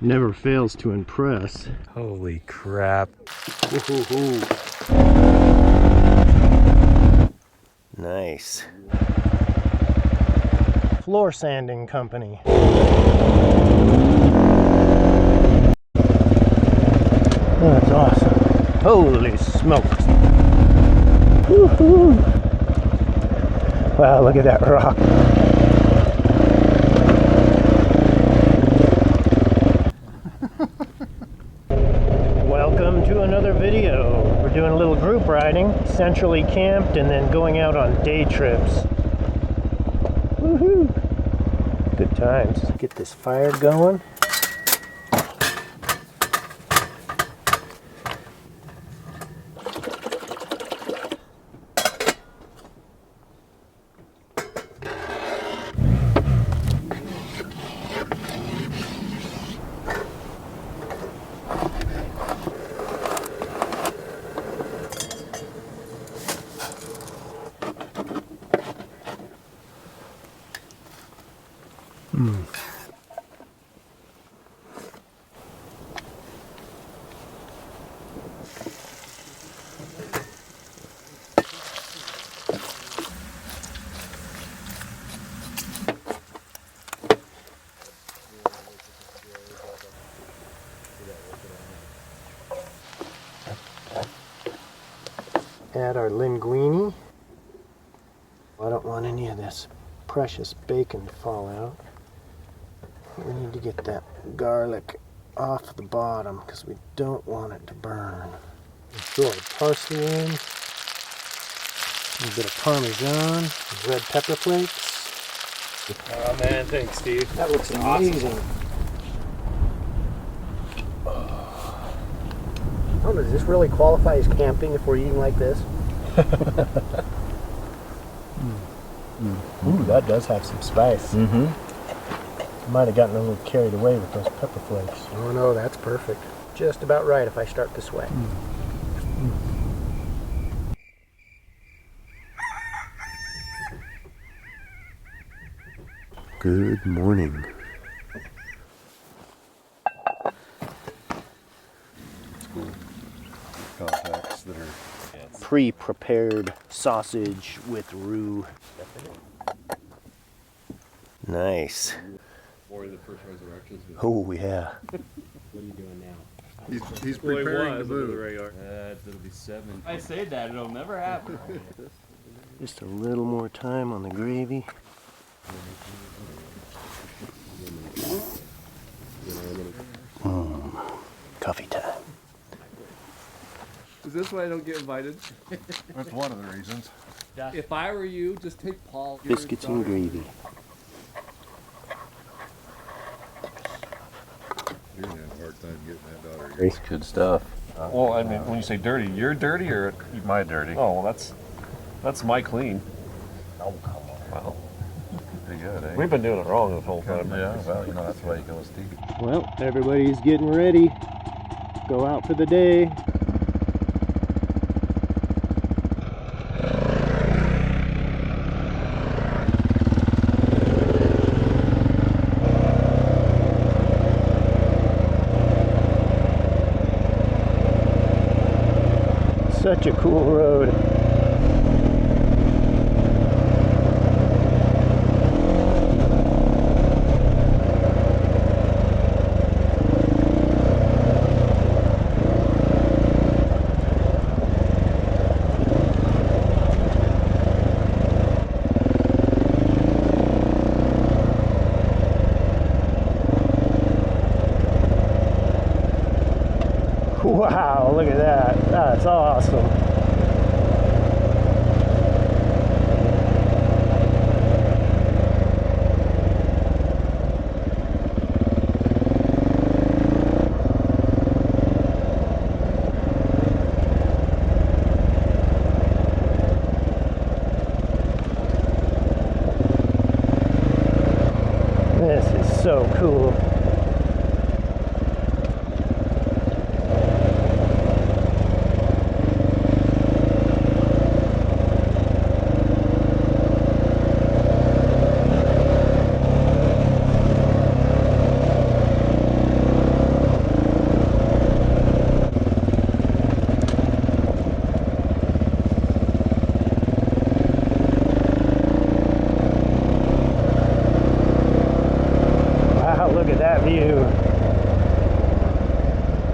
Never fails to impress. Holy crap. Woo-hoo-hoo. Nice. Floor sanding company. That's awesome. Holy smokes. Woo-hoo. Wow, look at that rock. Welcome to another video. We're doing a little group riding, centrally camped, and then going out on day trips. Woohoo! Good times. Get this fire going. Add our linguine. I don't want any of this precious bacon to fall out. We need to get that garlic off the bottom because we don't want it to burn. Throw our parsley in. A little bit of Parmesan, red pepper flakes. Oh man, thanks Steve. That looks amazing. Oh, does this really qualify as camping if we're eating like this? Ooh, that does have some spice. Might have gotten a little carried away with those pepper flakes. Oh no, that's perfect. Just about right if I start to sweat. Good morning. Contacts that are Pre-prepared sausage with roux. Nice. more the first resurrections. Oh yeah. What are you doing now? He's preparing to move. It'll be 7. I say that, it'll never happen. Just a little more time on the gravy. Coffee time. Is this why I don't get invited? That's one of the reasons. If I were you, just take Paul. Biscuits and gravy. You're gonna have a hard time getting that daughter. It's Good stuff. Well, I mean, when you say dirty, you're dirty or My dirty. oh, well, that's my clean. Oh, come on. Wow, Pretty good, eh? we've been doing it wrong this whole time. Yeah, well, you know, that's why you go with Steve. Well, everybody's getting ready. Go out for the day. Such a cool road. Wow, look at that. That's awesome. This is so cool.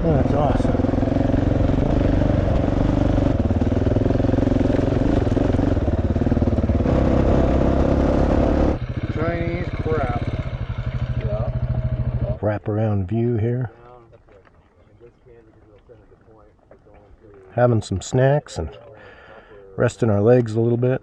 That's awesome. Chinese crap. Wraparound view here. Having some snacks and resting our legs a little bit.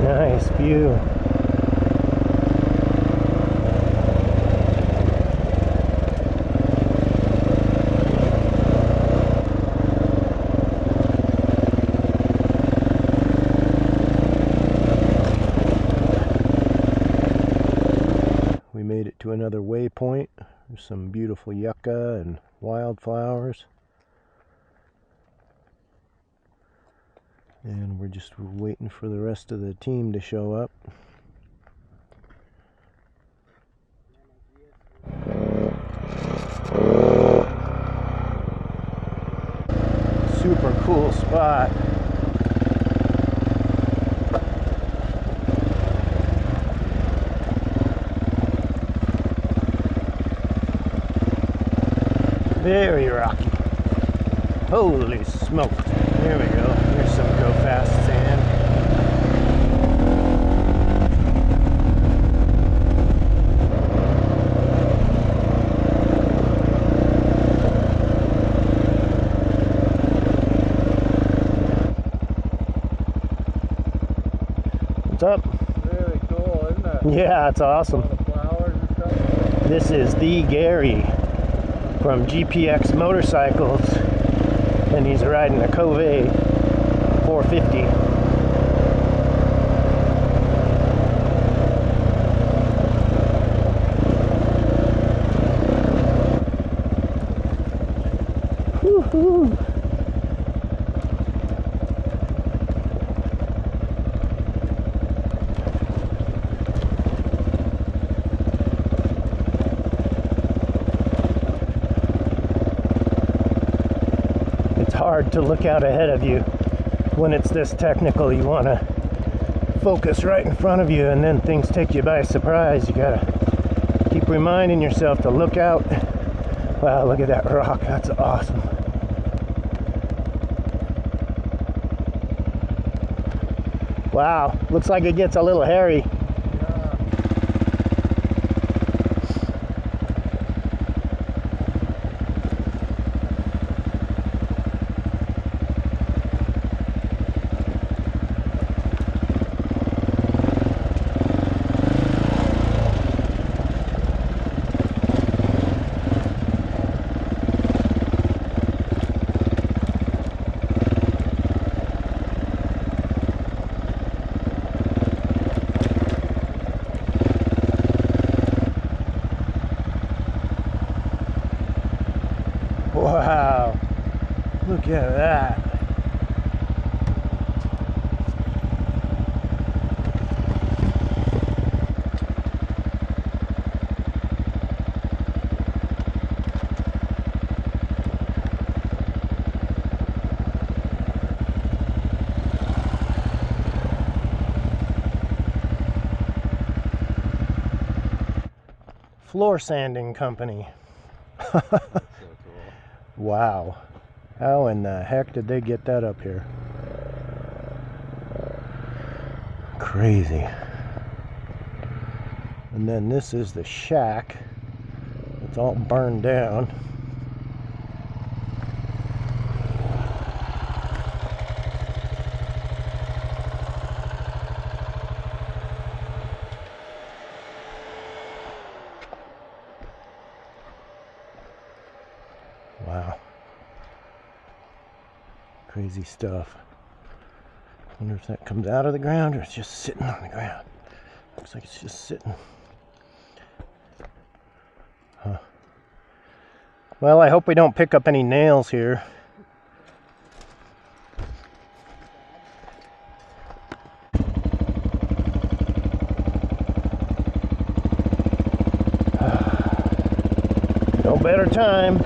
Nice view. We made it to another waypoint. There's some beautiful yucca and wildflowers. And we're just waiting for the rest of the team to show up. Super cool spot. Very rocky. Holy smokes. There we go. Here's some go fast sand. What's up? Really cool, isn't it? Yeah, it's awesome. All the flowers and stuff. This is the Gary from GPX Motorcycles, and he's riding a Cove 450. Woo-hoo. Hard to look out ahead of you when it's this technical. You want to focus right in front of you, and then things take you by surprise. You gotta keep reminding yourself to look out. Wow, look at that rock. That's awesome. Wow, looks like it gets a little hairy. Wow, look at that. Floor sanding company. Wow. How in the heck did they get that up here? Crazy. And then this is the shack. It's all burned down. Wow. Crazy stuff. Wonder if that comes out of the ground or it's just sitting on the ground. Looks like it's just sitting. Huh. Well, I hope we don't pick up any nails here. No better time.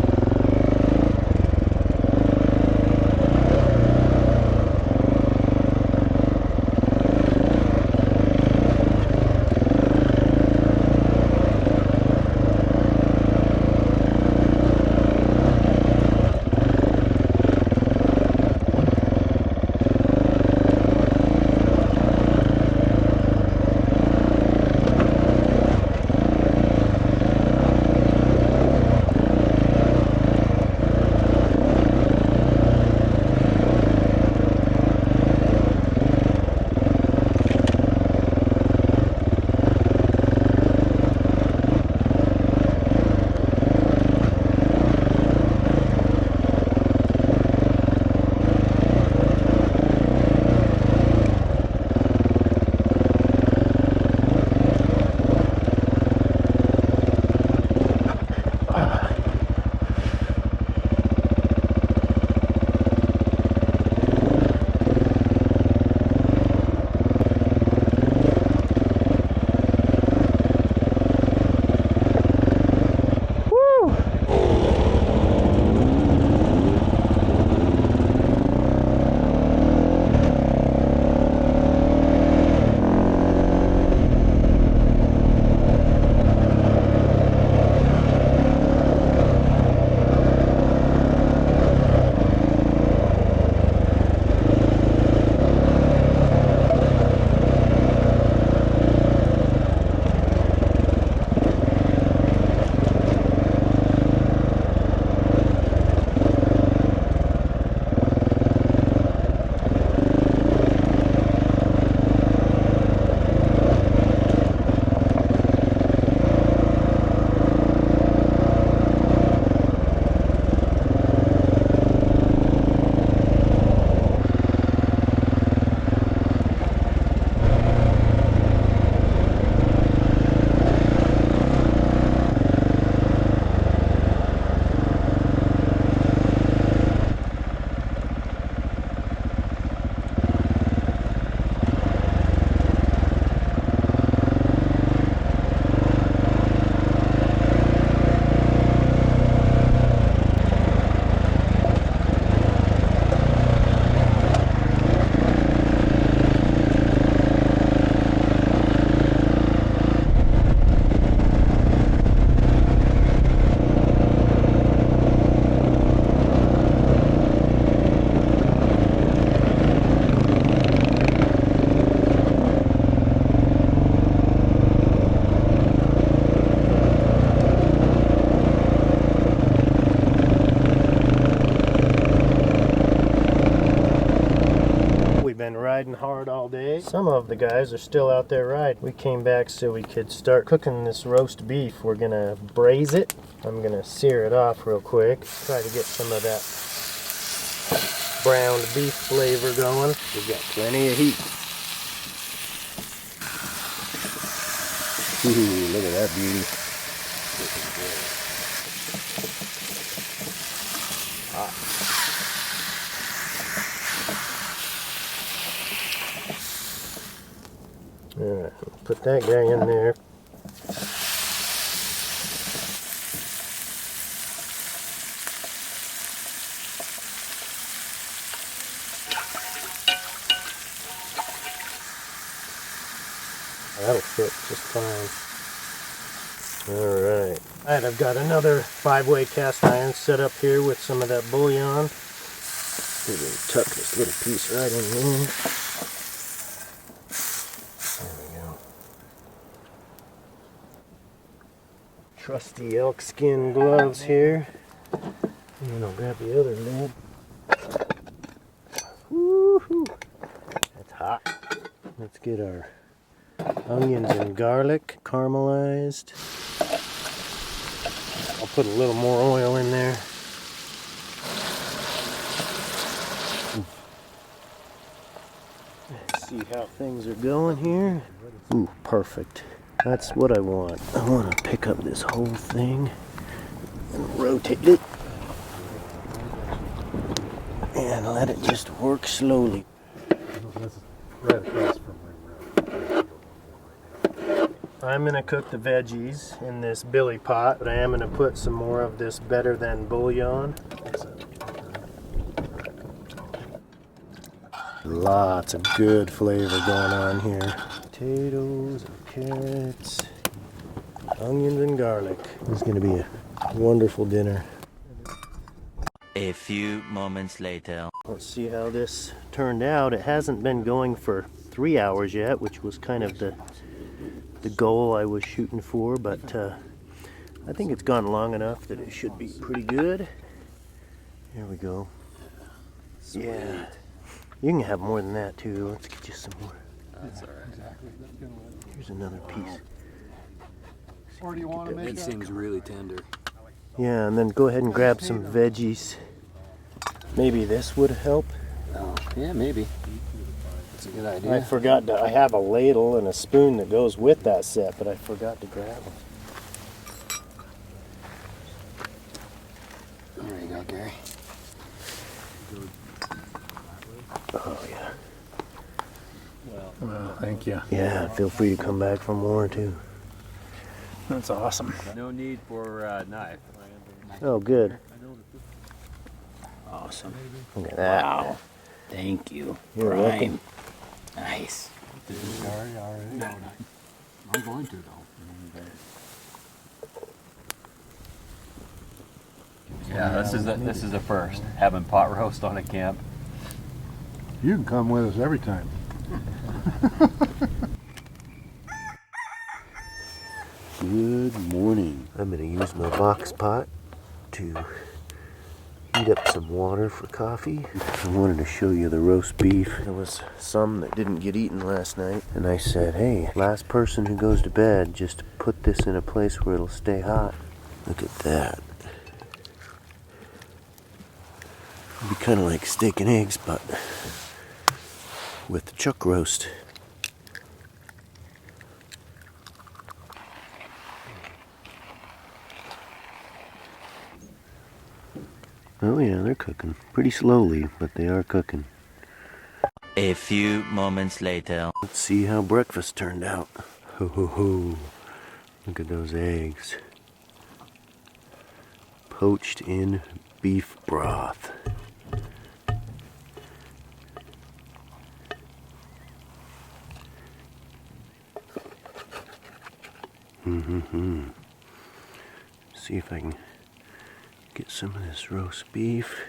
Been riding hard all day. Some of the guys are still out there riding. We came back so we could start cooking this roast beef. We're gonna braise it. I'm gonna sear it off real quick. Try to get some of that browned beef flavor going. We've got plenty of heat. Ooh, look at that beauty. Alright, put that guy in there. That'll fit just fine. Alright. Alright, I've got another 5-way cast iron set up here with some of that bouillon. We're going to tuck this little piece right in there. Trusty elkskin gloves here. And then I'll grab the other lid. Woohoo! That's hot. Let's get our onions and garlic caramelized. I'll put a little more oil in there. Let's see how things are going here. Ooh, perfect. That's what I want. I want to pick up this whole thing and rotate it and let it just work slowly. Right across from where we're at. I'm gonna cook the veggies in this billy pot, but I am gonna put some more of this better than bouillon. Lots of good flavor going on here. Potatoes and carrots, onions and garlic. This is gonna be a wonderful dinner. A few moments later. Let's see how this turned out. It hasn't been going for 3 hours yet, which was kind of the goal I was shooting for, but I think it's gone long enough that it should be pretty good. Here we go. Sweet. Yeah. You can have more than that too. Let's get you some more. That's all right. Here's another piece. Or do you want to make That seems really tender. Yeah, and then go ahead and grab some veggies. Maybe this would help. Oh, yeah, maybe. That's a good idea. I forgot to, I have a ladle and a spoon that goes with that set, but I forgot to grab them. There you go, Gary. Oh yeah. Well, thank you. Yeah, feel free to come back for more too. That's awesome. No need for a knife. Oh good. Awesome. Look at that. Wow. Thank you. You're welcome. Nice. Gary already? No, I'm going to though. Yeah, this is a first. Having pot roast on a camp. You can come with us every time. Good morning. I'm going to use my box pot to heat up some water for coffee. I wanted to show you the roast beef. There was some that didn't get eaten last night, and I said, hey, last person who goes to bed, just put this in a place where it'll stay hot. Look at that. It'd be kind of like steak and eggs, but with the chuck roast. Oh yeah, they're cooking. Pretty slowly, but they are cooking. A few moments later. Let's see how breakfast turned out. Ho ho ho. Look at those eggs. Poached in beef broth. See if I can get some of this roast beef.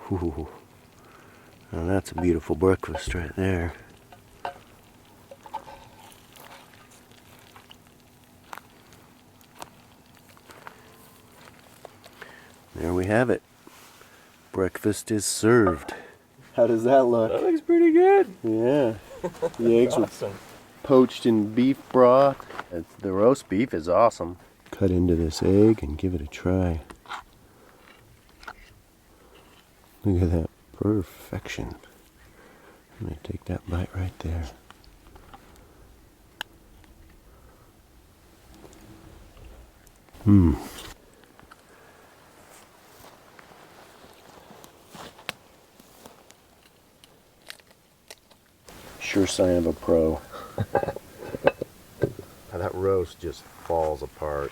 Ooh. Now that's a beautiful breakfast right there. There we have it. Breakfast is served. How does that look? That looks pretty good. Yeah. The eggs Awesome. were poached in beef broth. The roast beef is awesome. Cut into this egg and give it a try. Look at that perfection. I'm going to take that bite right there. Sure sign of a pro. That roast just falls apart.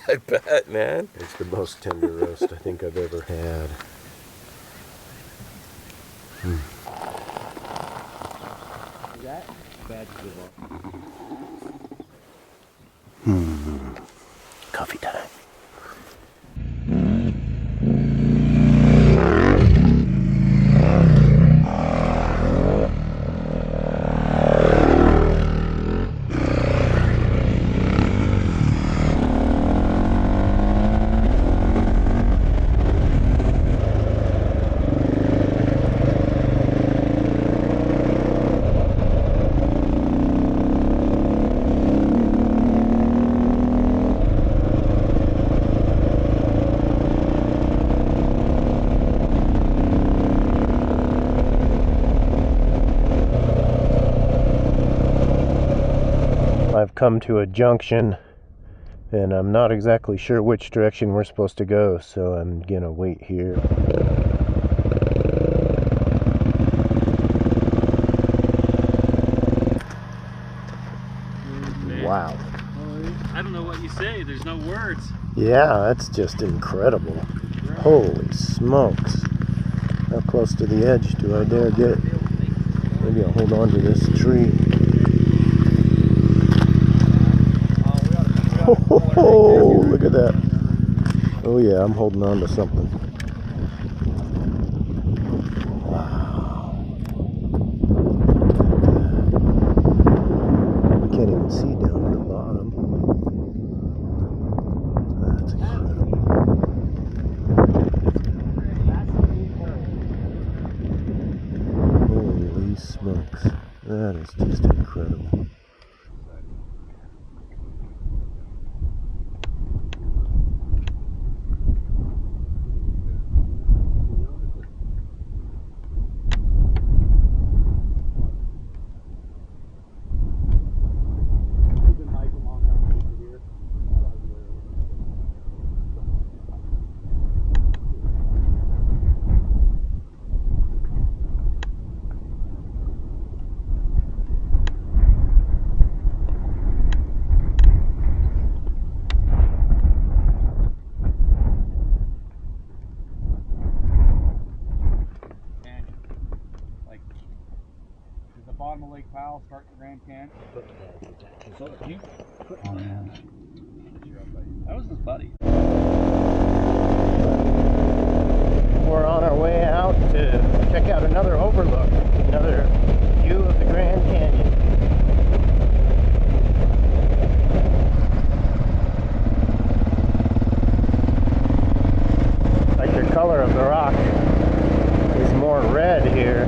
I bet, man. It's the most tender roast I think I've ever had. Is that bad to give up? Coffee time. I've come to a junction And I'm not exactly sure which direction we're supposed to go, so I'm gonna wait here. Wow. I don't know what you say. There's no words. Yeah, that's just incredible. Holy smokes. How close to the edge do I dare get? Maybe I'll hold on to this tree. Oh, look at that. Oh yeah, I'm holding on to something. Wow. I can't even see down at the bottom. That's incredible. Holy smokes. That is just incredible. Bottom of Lake Powell, start the Grand Canyon. So you? Oh yeah. That was his buddy. We're on our way out to check out another overlook, another view of the Grand Canyon. Like the color of the rock is more red here.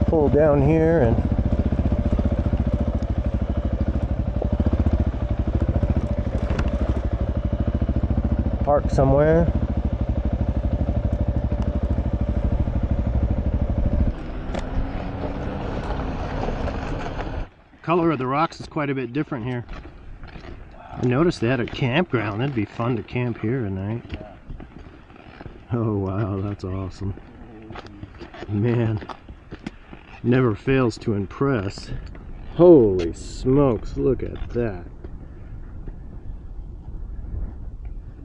Pull down here and park somewhere. Color of the rocks is quite a bit different here. I noticed they had a campground. That'd be fun to camp here tonight. Oh wow, that's awesome. Man. Never fails to impress. Holy smokes, look at that.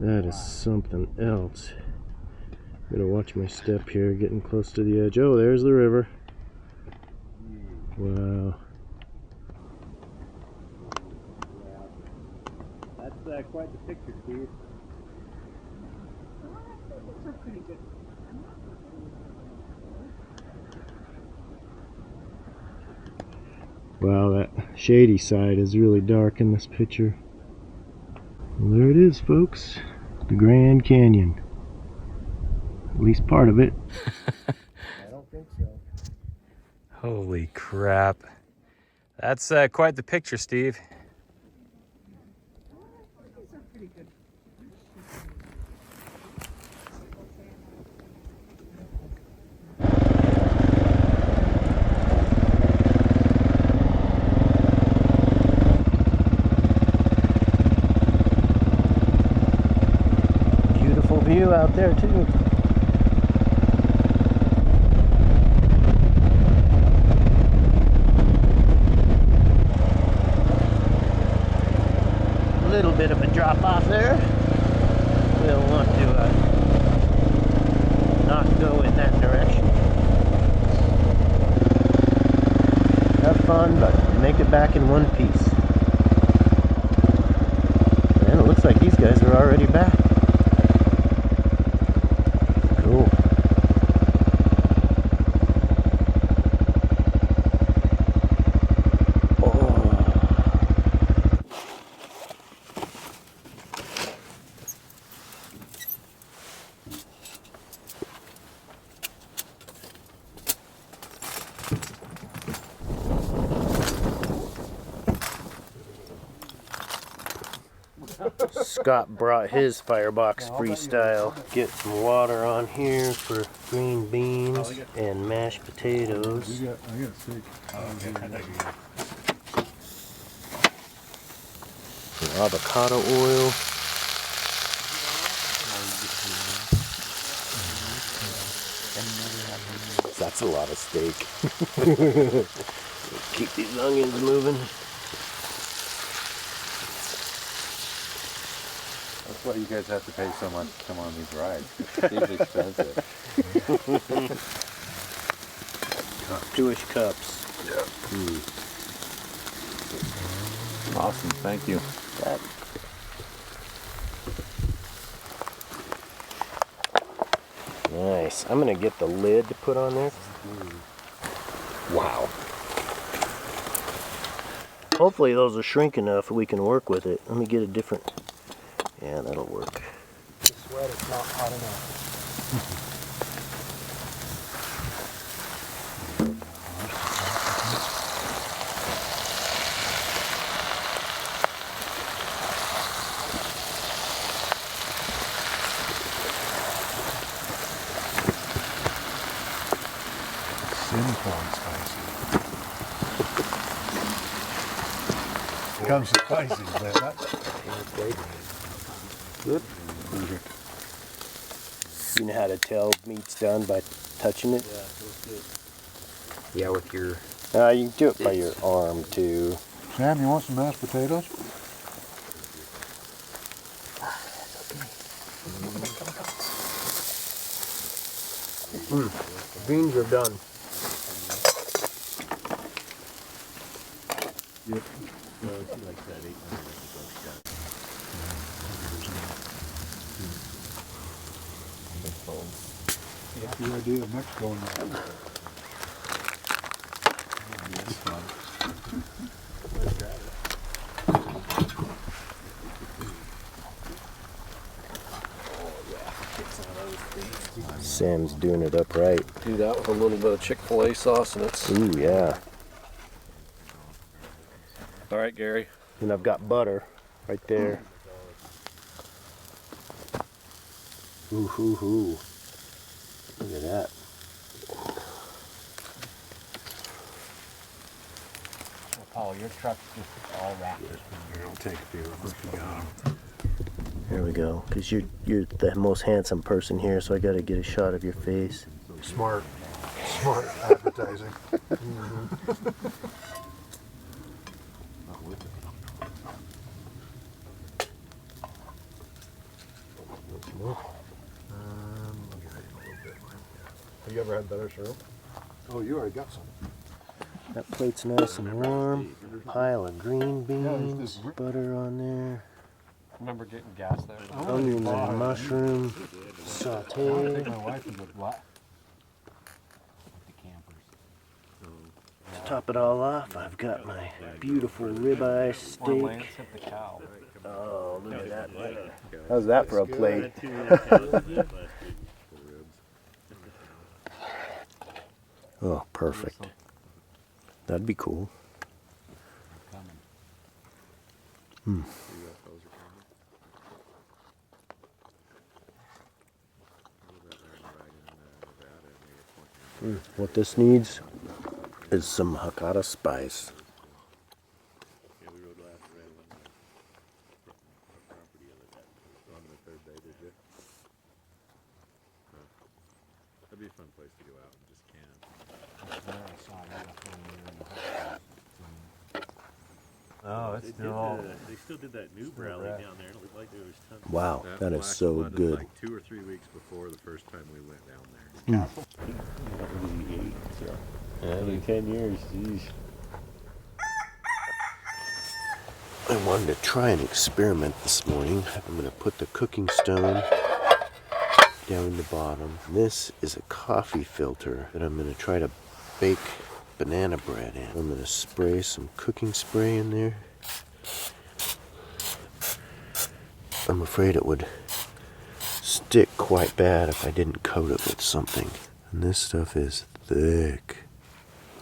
That is something else. I'm gonna watch my step here, getting close to the edge. Oh, there's the river. Wow. That's quite the picture, Steve. Wow, that shady side is really dark in this picture. Well, there it is, folks. The Grand Canyon. At least part of it. I don't think so. Holy crap. That's quite the picture, Steve. Beautiful view out there too. A little bit of a drop off there. We'll want to not go in that direction. Have fun, but make it back in one piece. And it looks like these guys are already back. Cool. Scott brought his Firebox Freestyle. Get some water on here for green beans and mashed potatoes. I got a steak. Some avocado oil. That's a lot of steak. Keep these onions moving. That's why you guys have to pay so much to come on these rides. It's expensive. Jewish cups. Awesome, thank you. That. Nice. I'm gonna get the lid to put on there. Wow. Hopefully those will shrink enough we can work with it. Let me get a different. Yeah, that'll work. The sweat is not hot enough. Comes spicy, is that? Good. You know how to tell meat's done by touching it? Yeah, with your... You can do it by your arm too. Sam, you want some mashed potatoes? Beans are done. Yep. What's the idea of Mexico in that? Sam's doing it upright. Do that with a little bit of Chick-fil-A sauce and it's... Ooh, yeah. All right, Gary. And I've got butter right there. Ooh, hoo, hoo. Look at that. Paul, your truck's just all wrapped. Here, I'll take a few of them if you got them. There we go. Because you're the most handsome person here, so I got to get a shot of your face. Smart advertising. Have you ever had better syrup? Oh, you already got some. That plate's nice and warm. Pile of green beans, butter on there. Remember getting gas there? Onions and mushroom, I saute. think my wife was with what? The campers. To top it all off, I've got my beautiful ribeye Or Lance steak. hit the cow. Oh, look at that. How's that for a plate? Oh, perfect. That'd be cool. What this needs is some Hakata spice. That'd be a fun place to go out and just camp. Oh, it's still... They still did that new rally down there. It looked like there was tons of Wow, that is so good. Like 2 or 3 weeks before the first time we went down there. Every 10 years, geez. I wanted to try an experiment this morning. I'm going to put the cooking stone down in the bottom. This is a coffee filter that I'm going to try to bake banana bread in. I'm going to spray some cooking spray in there. I'm afraid it would stick quite bad if I didn't coat it with something. And this stuff is thick.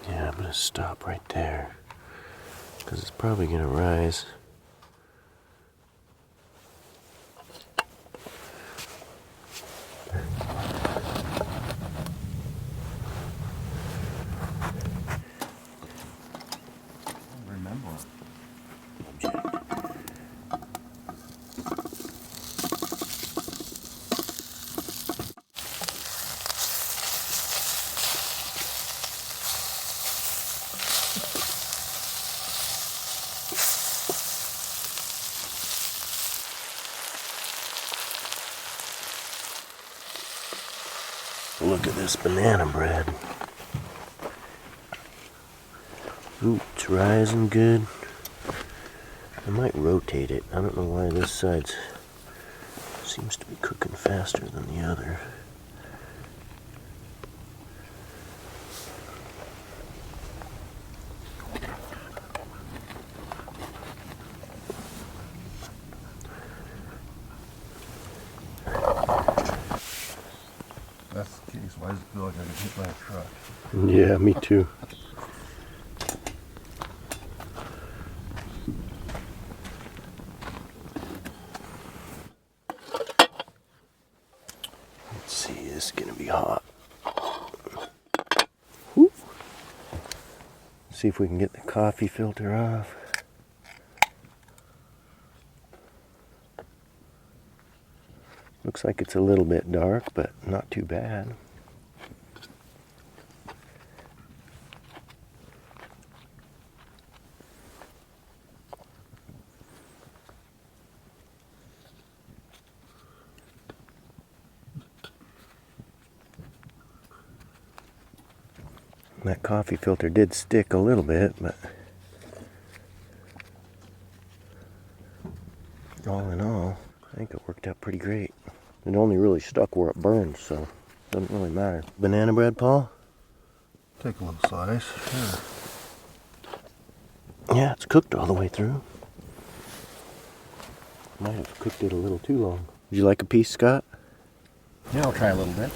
Yeah, I'm going to stop right there because it's probably going to rise. look at this banana bread. Ooh, it's rising good. I might rotate it. I don't know why this side seems to be cooking faster than the other. That's the case. Why does it feel like I get hit by a truck? Yeah, me too. Let's see, this is gonna be hot. Whoop. See if we can get the coffee filter off. Looks like it's a little bit dark, but not too bad. That coffee filter did stick a little bit, but all in all, I think it worked out pretty great. It only really stuck where it burned, so it doesn't really matter. Banana bread, Paul? Take a little slice. Sure. Yeah, it's cooked all the way through. Might have cooked it a little too long. Would you like a piece, Scott? Yeah, I'll try a little bit.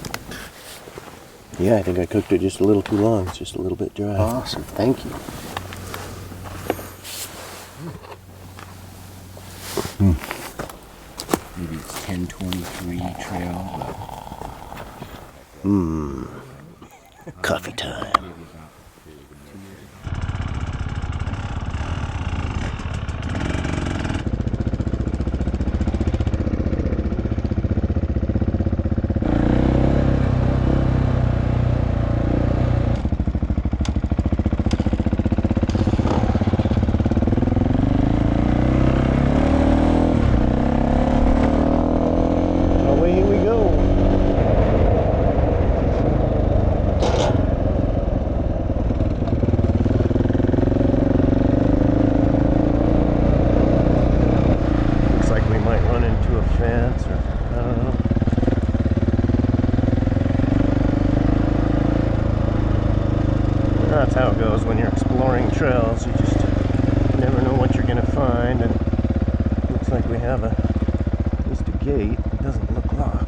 Yeah, I think I cooked it just a little too long. It's just a little bit dry. Awesome, thank you. Maybe it's 1023 trail. Coffee time. That's how it goes when you're exploring trails. You just never know what you're going to find. And it looks like we have at least a gate. It doesn't look locked.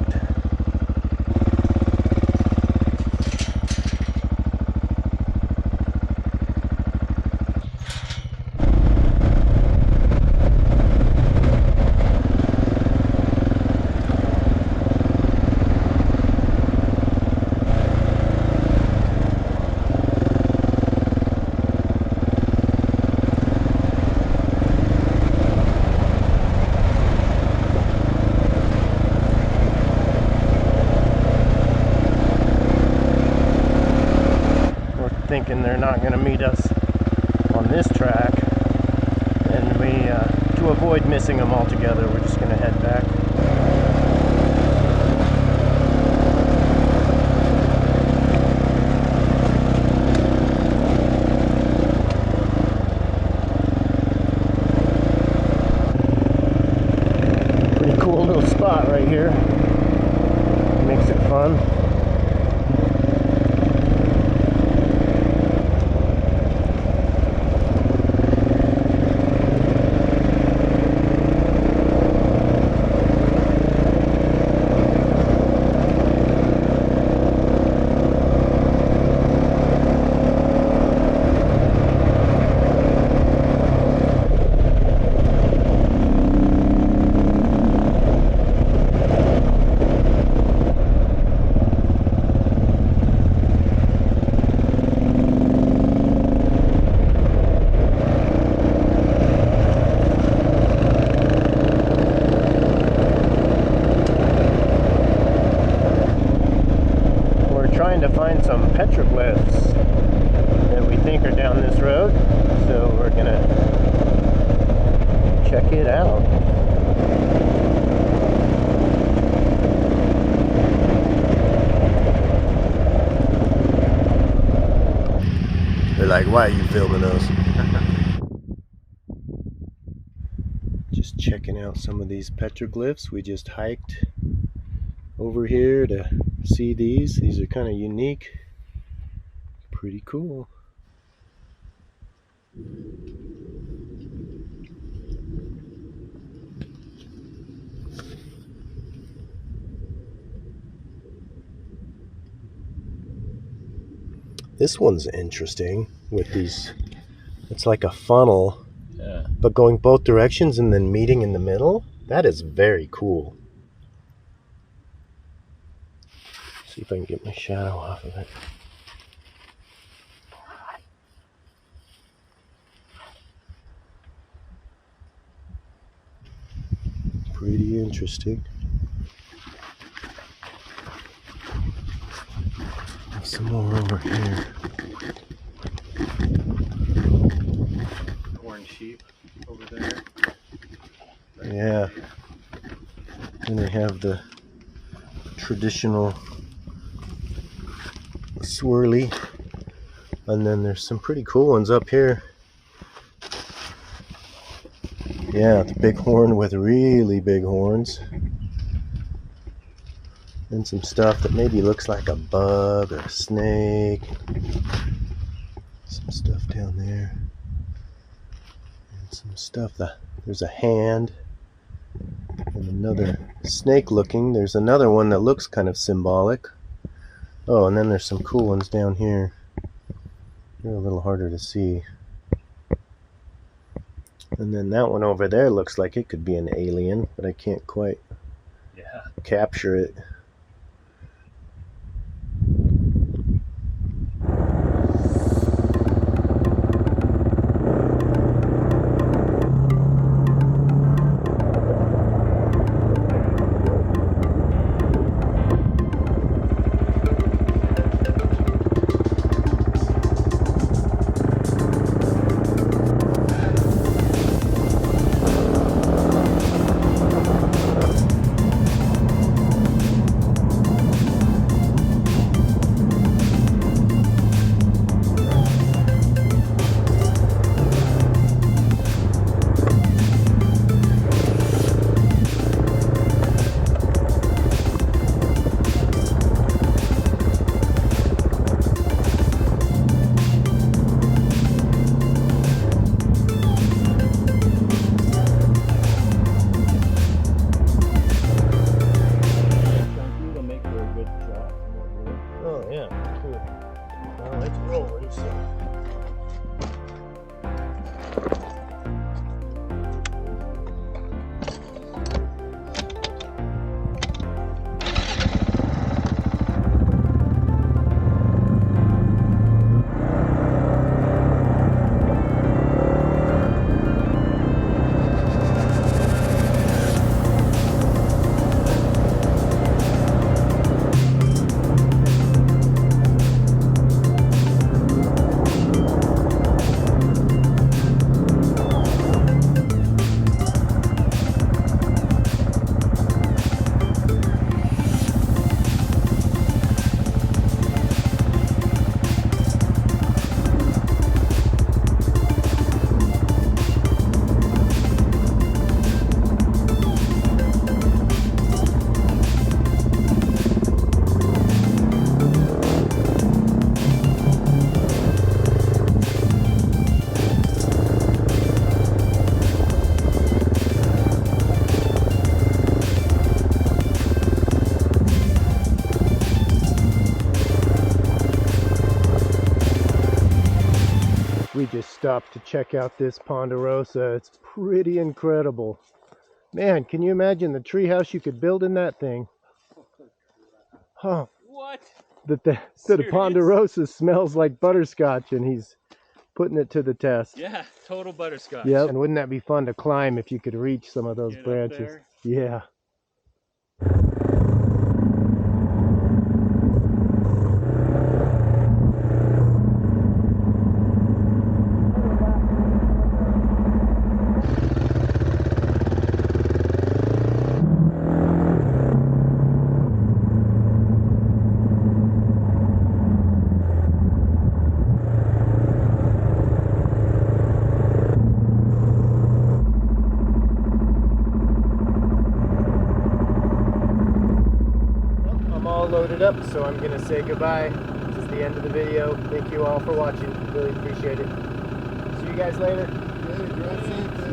Thinking they're not going to meet us on this track, and to avoid missing them altogether, we're just going to head back. Pretty cool little spot right here. Makes it fun. Trying to find some petroglyphs that we think are down this road, so we're gonna check it out. They're like, why are you filming us? Just checking out some of these petroglyphs. We just hiked over here to see these. These are kind of unique. Pretty cool. This one's interesting with these. It's like a funnel, Yeah. but going both directions and then meeting in the middle. That is very cool. See if I can get my shadow off of it. Pretty interesting. Some more over here. Corn sheep over there. Yeah. And they have the traditional swirly. And then there's some pretty cool ones up here. Yeah, the bighorn with really big horns. And some stuff that maybe looks like a bug or a snake. Some stuff down there. And some stuff that there's a hand. And another snake looking. There's another one that looks kind of symbolic. Oh, and then there's some cool ones down here. They're a little harder to see. And then that one over there looks like it could be an alien, but I can't quite capture it. We just stopped to check out this ponderosa. It's pretty incredible. Man, can you imagine the treehouse you could build in that thing? Huh. What? The ponderosa smells like butterscotch, and he's putting it to the test. Yeah, total butterscotch. Yeah, and wouldn't that be fun to climb if you could reach some of those Get up branches? there. Yeah. it up, so I'm going to say goodbye. This is the end of the video. Thank you all for watching. Really appreciate it. See you guys later. Okay, drive safe.